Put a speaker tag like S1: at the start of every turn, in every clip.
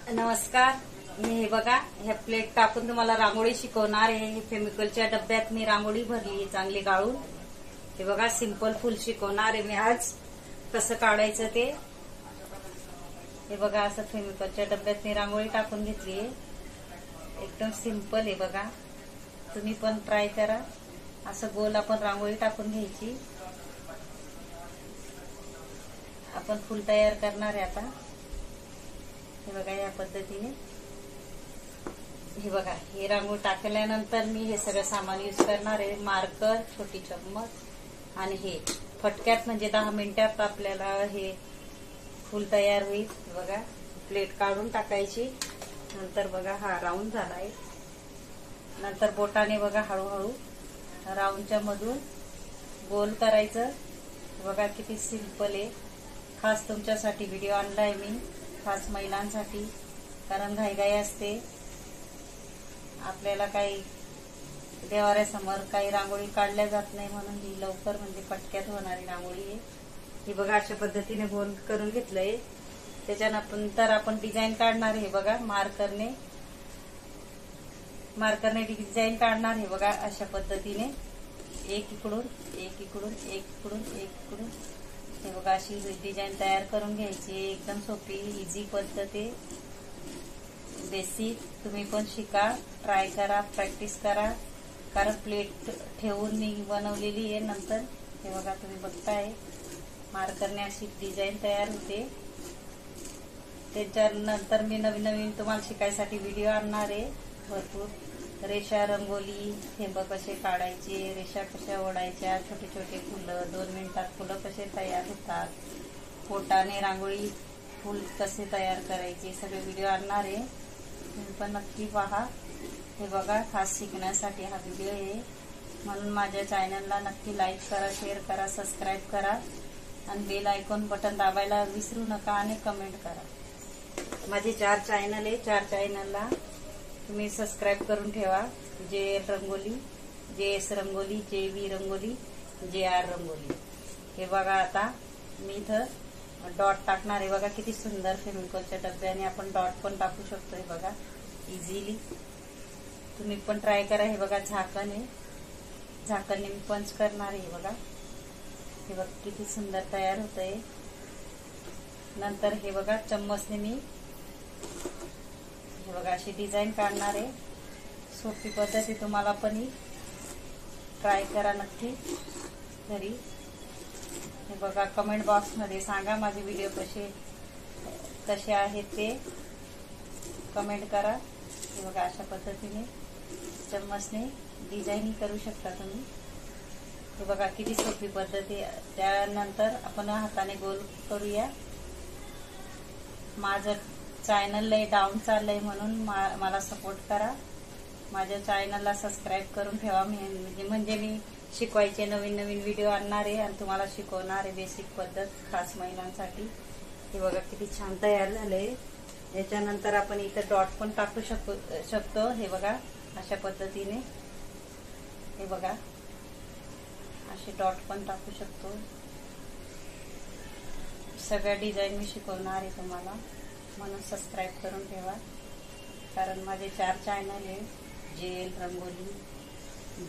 S1: नमस्कार. मी हे बघा, ह्या प्लेट टाकून तुम्हाला रांगोळी शिकवणार आहे. हे फेमिकलच्या डब्यात मी रांगोळी भरली चांगली गाळून. हे बघा, सिंपल फुल शिकवणार आहे मी आज कसं काढायचं ते. हे बघा, असं फेमिकलच्या डब्यात मी रांगोळी टाकून घेतली आहे. एकदम सिंपल आहे बघा, तुम्ही पण ट्राय करा. असं गोल आपण रांगोळी टाकून घ्यायची. आपण फुल तयार करणार आहे आता. हे बघा, या पद्धतीने. हे बघा, हे रांगोळी टाकल्यानंतर मी हे सगळं सामान यूज करणार आहे. मार्कर, छोटी चम्मच आणि हे फटक्यात, म्हणजे 10 मिनिटात आपल्याला हे फुल तयार होईल. बघा, प्लेट काढून टाकायची. नंतर बघा, हा राऊंड झालाय. नंतर बोटाने बघा हळूहळू राऊंडच्या मधून गोल करायचं. बघा, किती सिंपल आहे. खास तुमच्यासाठी व्हिडिओ आणलाय मी, खास महिलांसाठी. कारण घाईघाई असते आपल्याला, काही देवाऱ्यासमोर काही रांगोळी काढल्या जात नाही, म्हणून ही लवकर म्हणजे पटक्यात होणारी रांगोळी आहे. ही बघा, अशा पद्धतीने गोल करून घेतलंय. त्याच्यानंतर आपण डिझाईन काढणार आहे. बघा, मार्करने डिझाईन काढणार आहे. बघा, अशा पद्धतीने एक इकडून एक इकडून एक इकडून एक इकडून. हे बघा, अशी डिझाईन तयार करून घ्यायची. एकदम सोपी इझी पद्धत आहे. बेसिक तुम्ही पण शिका, ट्राय करा, प्रॅक्टिस करा. कारण प्लेट ठेवून मी बनवलेली आहे. नंतर हे बघा, तुम्ही बघताय मार्करने अशी डिझाईन तयार होते. त्याच्यानंतर मी नवीन नवीन तुम्हाला शिकायसाठी व्हिडिओ आणणार आहे भरपूर. रेषा, रंगोली, थेंब कसे काढायचे, रेषा कशा ओढायच्या, छोटे छोटे फुलं, 2 मिनिटात फुलं कसे तयार होतात, बोटाने रांगोळी फुल कसे तयार करायचे, सगळे व्हिडिओ आणणार आहे. तुम्ही पण नक्की पहा. हे बघा, खास शिकण्यासाठी हा व्हिडिओ आहे. म्हणून माझ्या चॅनलला नक्की लाईक करा, शेअर करा, सबस्क्राईब करा आणि बेल आयकॉन बटन दाबायला विसरू नका आणि कमेंट करा. माझे 4 चॅनल आहे. 4 चॅनलला तुम्ही सबस्क्राईब करून ठेवा. JL rangoli, JS rangoli, JV rangoli, JR rangoli. हे बघा, आता मी इथं डॉट टाकणार आहे. बघा, किती सुंदर फेमिकलच्या डब्याने आपण डॉट पण टाकू शकतो. हे बघा, इझिली तुम्ही पण ट्राय करा. हे बघा, झाकण आहे. झाकणने मी पंच करणार आहे. बघा, हे बघा किती सुंदर तयार होत आहे. नंतर हे बघा, चम्मचने मी हे बघा अशी डिझाईन काढणार आहे. सोपी पद्धत आहे. तुम्हाला पण ही ट्राय करा नक्की घरी. हे बघा, कमेंट बॉक्समध्ये सांगा माझे व्हिडिओ कसे आहेत ते कमेंट करा. हे बघा, अशा पद्धतीने चम्मचने डिझाईन करू शकता तुम्ही. हे बघा, किती सोपी पद्धत आहे. त्यानंतर आपण हाताने गोल करूया. माझं चॅनल लय डाऊन चाललंय, म्हणून मला सपोर्ट करा. माझ्या चॅनलला सबस्क्राईब करून ठेवा. म्हणजे मी शिकवायचे नवीन नवीन व्हिडिओ आणणार आहे आणि तुम्हाला शिकवणार आहे बेसिक पद्धत खास महिलांसाठी. हे बघा, किती छान तयार झालंय. याच्यानंतर आपण इथं डॉट पण टाकू शकतो. हे बघा, अशा पद्धतीने. हे बघा, असे डॉट पण टाकू शकतो. सगळ्या डिझाईन मी शिकवणार आहे तुम्हाला, म्हणून सबस्क्राईब करून ठेवा. कारण माझे 4 चॅनल आहे. JL rangoli,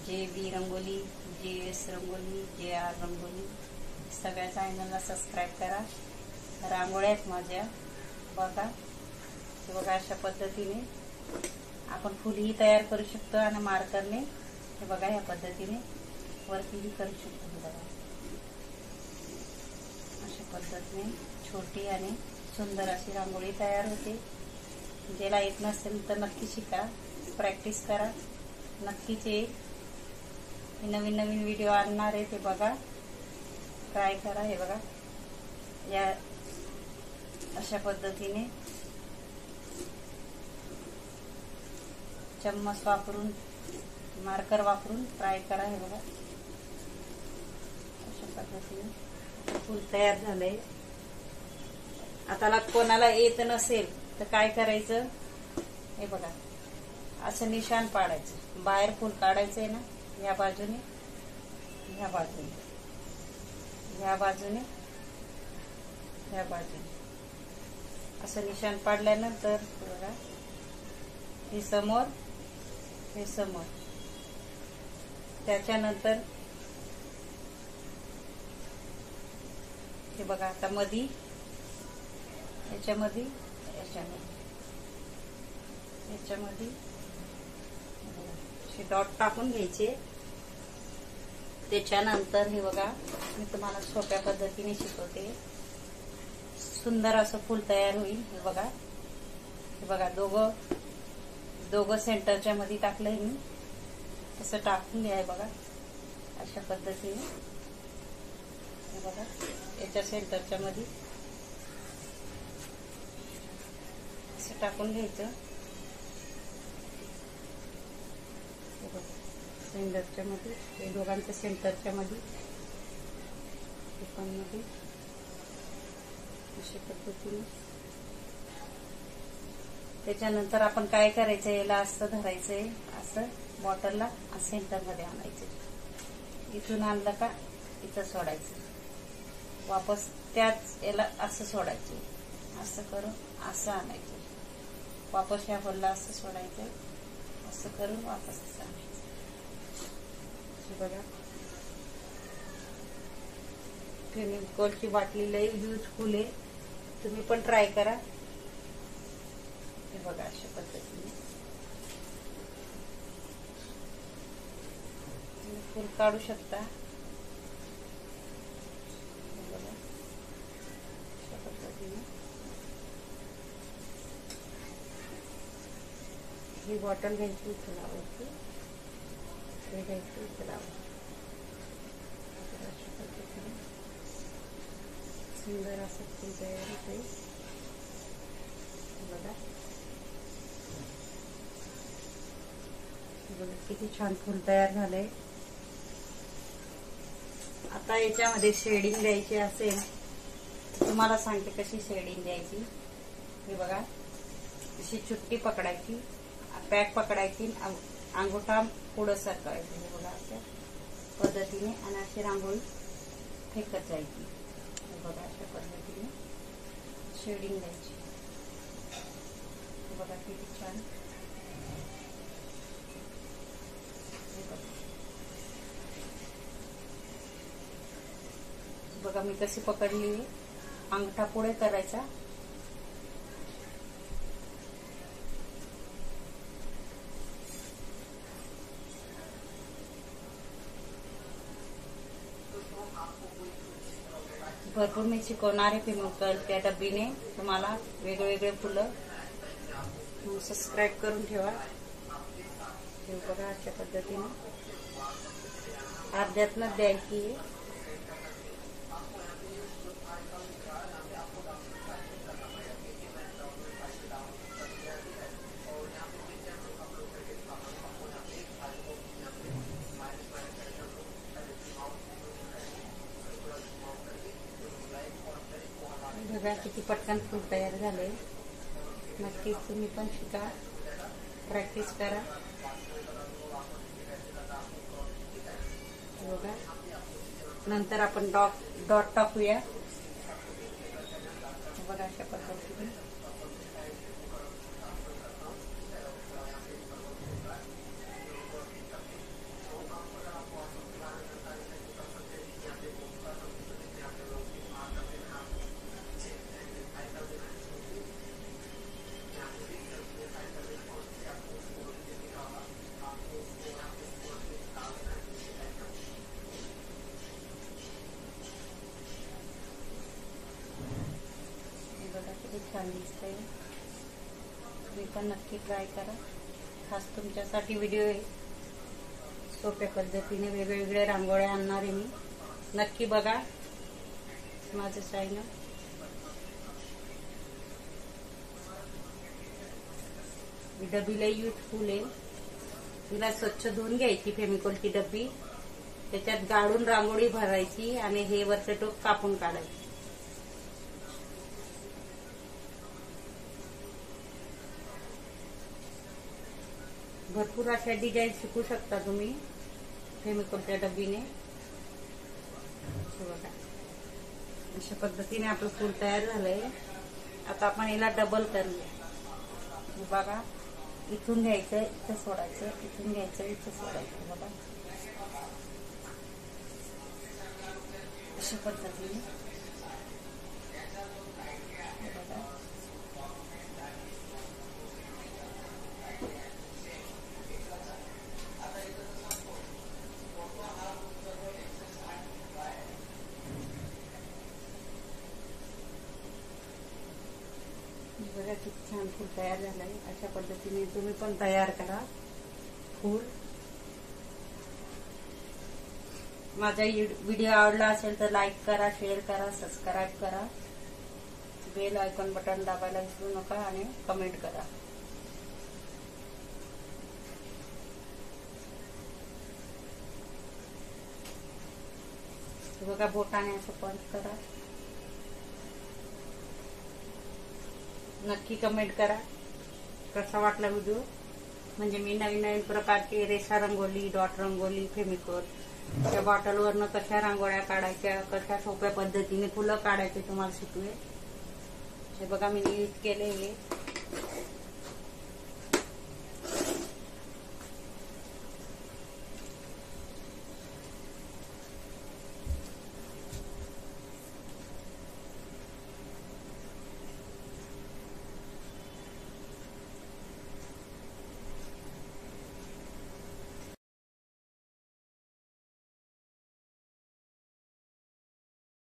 S1: JB rangoli, JS rangoli, JR rangoli. सगळ्या चॅनलला सबस्क्राईब करा. रांगोळ्या आहेत माझ्या. बघा, हे बघा, अशा पद्धतीने आपण फुलही तयार करू शकतो आणि मार्करने हे बघा ह्या पद्धतीने वरतीही करू शकतो. हे बघा, अशा पद्धतीने छोटी आणि सुंदर अशी रांगोळी तयार होते. ज्याला येत नसेल तर नक्की शिका, प्रॅक्टिस करा. नक्कीच नवीन नवीन व्हिडिओ आणणार आहे. ते बघा, ट्राय करा. हे बघा, या अशा पद्धतीने चम्मच वापरून, मार्कर वापरून ट्राय करा. हे बघा, अशा पद्धतीने फुल तयार झालंय. आता कोणाला येत नसेल तर काय करायचं, हे बघा, असं निशाण पाडायचं. बाहेर फुल काढायचंय ना, या बाजूने, ह्या बाजूने, ह्या बाजूने, ह्या बाजूने असं निशाण पाडल्यानंतर बघा, हे समोर, हे समोर. त्याच्यानंतर हे बघा, आता मधी, याच्यामध्ये, याच्यामध्ये डॉट टाकून घ्यायचे. त्याच्यानंतर हे बघा, मी तुम्हाला सोप्या पद्धतीने शिकवते. सुंदर असं फूल तयार होईल. हे बघा, हे बघा, दोघं सेंटरच्या मध्ये टाकलंय मी. असं टाकून घ्या. बघा, अशा पद्धतीने. हे बघा, याच्या सेंटरच्या मध्ये असं टाकून घ्यायचं. सेंटरच्या मध्ये, हे दोघांच्या सेंटरच्या मध्ये, मध्ये अशा पद्धतीने. त्याच्यानंतर आपण काय करायचं, याला असं धरायचंय, असं बॉटलला सेंटर मध्ये आणायचं. इथून आणलं का इथं सोडायचं. वापस त्याच याला असं सोडायचं. असं करून असं आणायचं. वापस ह्या होलला असं सोडायचं. असं करून वापस असं आणायचं. बघा, फेविकॉलची बाटली लई युजफुल आहे. तुम्ही पण ट्राय करा. हे बघा, अशा पद्धतीने तुम्ही फुल काढू शकता. बघा, अशा पद्धतीने ही बॉटल घ्यायची, इथे लावायची. हे घ्यायचं, इथे लावायचं. अशा पद्धतीने सुंदर असं फुल तयार होते. बघा, किती छान फुल तयार झालंय. आता याच्यामध्ये शेडिंग द्यायची असेल, तुम्हाला सांगते कशी शेडिंग द्यायची. हे बघा, अशी चुट्टी पकडायची, पॅक पकडायची, अंगुठा पुढं सरकवायची. हे बघा, अशा पद्धतीने. आणि अशी रांगोळी फेकत जायची. हे बघा, अशा पद्धतीने शेडिंग द्यायची. हे बघा, किती छान. बघा, मी कशी पकडली. अंगठा पुढे करायचा. भरपूर मी शिकवणार आहे फेविकॉल त्या डब्बीने तुम्हाला. वेगवेगळे फुलं. सबस्क्राईब करून ठेवा. हे बघा, अशा पद्धतीने अर्ध्यातनच द्यायची. बघा, किती पटकन फूल तयार झाले. नक्कीच तुम्ही पण शिका, प्रॅक्टिस करा. बघा, नंतर आपण डॉट टाकूया. बघा, अशा पद्धतीने. छान दिसतंय. तुम्ही पण नक्की ट्राय करा. खास तुमच्यासाठी व्हिडिओ आहे. सोप्या पद्धतीने वेगवेगळ्या रांगोळ्या आणणार आहे मी. नक्की बघा माझं चॅनल. डबी लई युजफुल आहे. तिला स्वच्छ धुवून घ्यायची फेविकॉलची डब्बी. त्याच्यात गाळून रांगोळी भरायची आणि हे वरचं टोक कापून काढायचं. भरपूर अशा डिझाईन शिकू शकता तुम्ही फेविकॉलच्या डब्बीने. बघा, अशा पद्धतीने आपलं फूल तयार झालंय. आता आपण याला डबल करूया. बघा, इथून घ्यायचं इथं सोडायचं, इथून घ्यायचं इथं सोडायचं. बघा अशा पद्धतीने. बघा बघा किती छान फूल तयार झालंय. अशा पद्धतीने तुम्ही पण तयार करा फूल. माझा व्हिडिओ आवडला असेल तर लाईक करा, शेअर करा, सबस्क्राईब करा, बेल आयकॉन बटन दाबायला विसरू नका आणि कमेंट करा. बघा बोटाने असं पंच करा. नक्की कमेंट करा कसा वाटला व्हिडिओ. म्हणजे मी नवीन नवीन प्रकारचे रेषा रंगोली, डॉट रंगोली, फेमिकोल त्या बॉटलवरनं कशा रांगोळ्या काढायच्या, कशा सोप्या पद्धतीने फुलं काढायचे तुम्हाला शिकवे. हे बघा मी यूज केले.